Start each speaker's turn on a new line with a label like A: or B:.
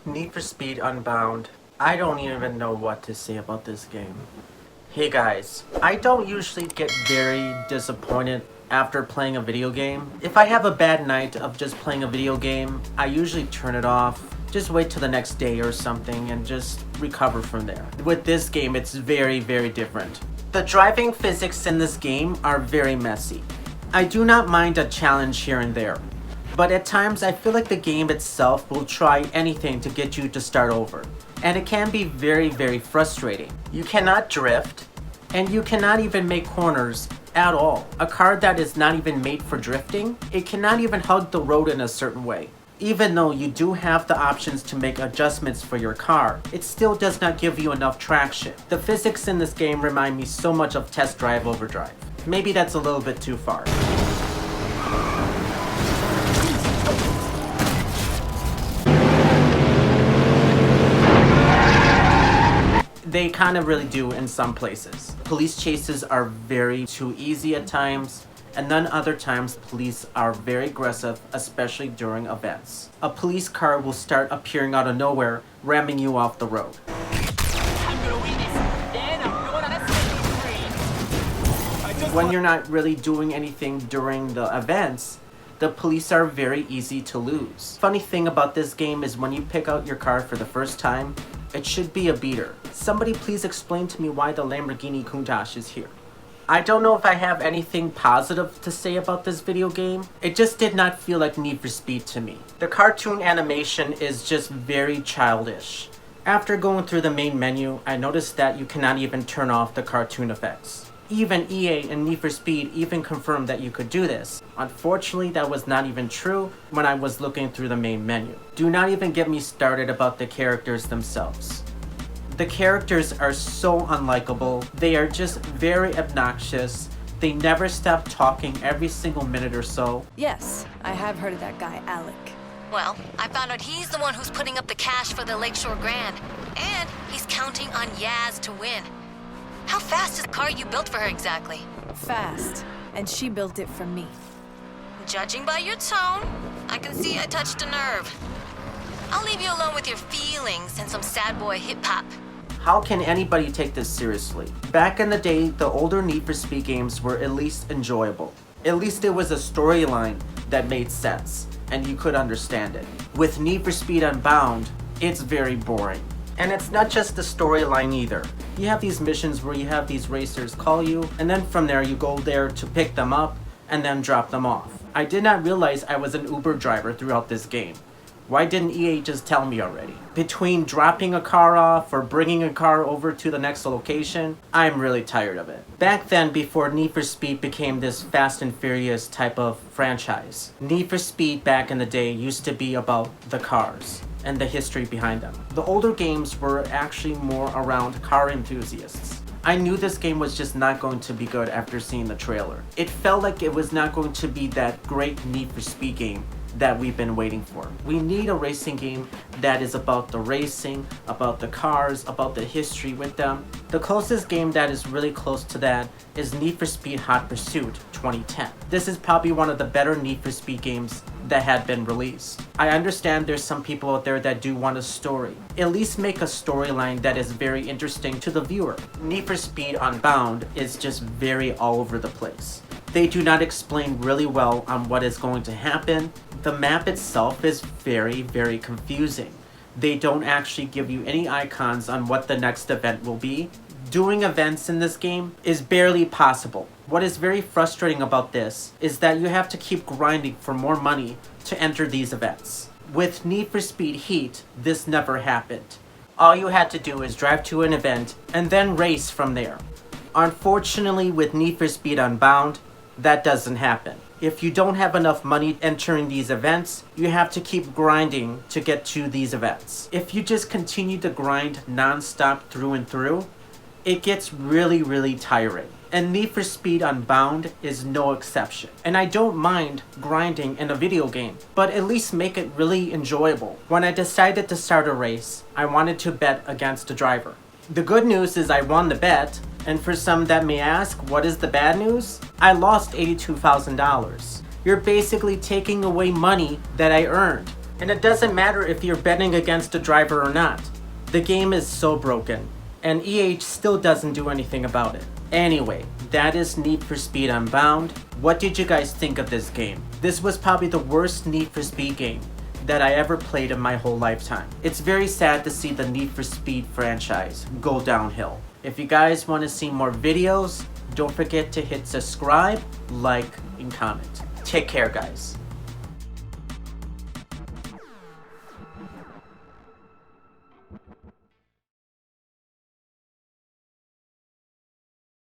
A: Need for Speed Unbound. I don't even know what to say about this game. Hey guys, I don't usually get very disappointed after playing a video game. If I have a bad night of just playing a video game, I usually turn it off, just wait till the next day or something and just recover from there. With this game, it's very different. The driving physics in this game are very messy. I do not mind a challenge here and there, but at times I feel like the game itself will try anything to get you to start over. And it can be very frustrating. You cannot drift, and you cannot even make corners at all. A car that is not even made for drifting, it cannot even hug the road in a certain way. Even though you do have the options to make adjustments for your car, it still does not give you enough traction. The physics in this game remind me so much of Test Drive Overdrive. Maybe that's a little bit too far. They kind of really do in some places. Police chases are very too easy at times, and then other times police are very aggressive, especially during events. A police car will start appearing out of nowhere, ramming you off the road. When you're not really doing anything during the events, the police are very easy to lose. Funny thing about this game is when you pick out your car for the first time, it should be a beater. Somebody please explain to me why the Lamborghini Countach is here. I don't know if I have anything positive to say about this video game. It just did not feel like Need for Speed to me. The cartoon animation is just very childish. After going through the main menu, I noticed that you cannot even turn off the cartoon effects. Even EA and Need for Speed even confirmed that you could do this. Unfortunately, that was not even true when I was looking through the main menu. Do not even get me started about the characters themselves. The characters are so unlikable. They are just very obnoxious. They never stop talking every single minute or so.
B: Yes, I have heard of that guy, Alec.
C: Well, I found out he's the one who's putting up the cash for the Lakeshore Grand. And he's counting on Yaz to win. How fast is the car you built for her exactly?
B: Fast. And she built it for me.
C: Judging by your tone, I can see I touched a nerve. I'll leave you alone with your feelings and some sad boy hip-hop.
A: How can anybody take this seriously? Back in the day, the older Need for Speed games were at least enjoyable. At least there was a storyline that made sense, and you could understand it. With Need for Speed Unbound, it's very boring. And it's not just the storyline either. You have these missions where you have these racers call you, and then from there you go there to pick them up and then drop them off. I did not realize I was an Uber driver throughout this game. Why didn't EA just tell me already? Between dropping a car off or bringing a car over to the next location, I'm really tired of it. Back then, before Need for Speed became this Fast and Furious type of franchise, Need for Speed back in the day used to be about the cars and the history behind them. The older games were actually more around car enthusiasts. I knew this game was just not going to be good after seeing the trailer. It felt like it was not going to be that great Need for Speed game that we've been waiting for. We need a racing game that is about the racing, about the cars, about the history with them. The closest game that is really close to that is Need for Speed Hot Pursuit 2010. This is probably one of the better Need for Speed games that had been released. I understand there's some people out there that do want a story. At least make a storyline that is very interesting to the viewer. Need for Speed Unbound is just very all over the place. They do not explain really well on what is going to happen. The map itself is very confusing. They don't actually give you any icons on what the next event will be. Doing events in this game is barely possible. What is very frustrating about this is that you have to keep grinding for more money to enter these events. With Need for Speed Heat, this never happened. All you had to do is drive to an event and then race from there. Unfortunately, with Need for Speed Unbound, that doesn't happen. If you don't have enough money entering these events, you have to keep grinding to get to these events. If you just continue to grind non-stop through and through, it gets really tiring. And Need for Speed Unbound is no exception. And I don't mind grinding in a video game, but at least make it really enjoyable. When I decided to start a race, I wanted to bet against a driver. The good news is I won the bet, and for some that may ask, what is the bad news? I lost $82,000. You're basically taking away money that I earned. And it doesn't matter if you're betting against a driver or not. The game is so broken, and EH still doesn't do anything about it. Anyway, that is Need for Speed Unbound. What did you guys think of this game? This was probably the worst Need for Speed game that I ever played in my whole lifetime. It's very sad to see the Need for Speed franchise go downhill. If you guys want to see more videos, don't forget to hit subscribe, like, and comment. Take care, guys.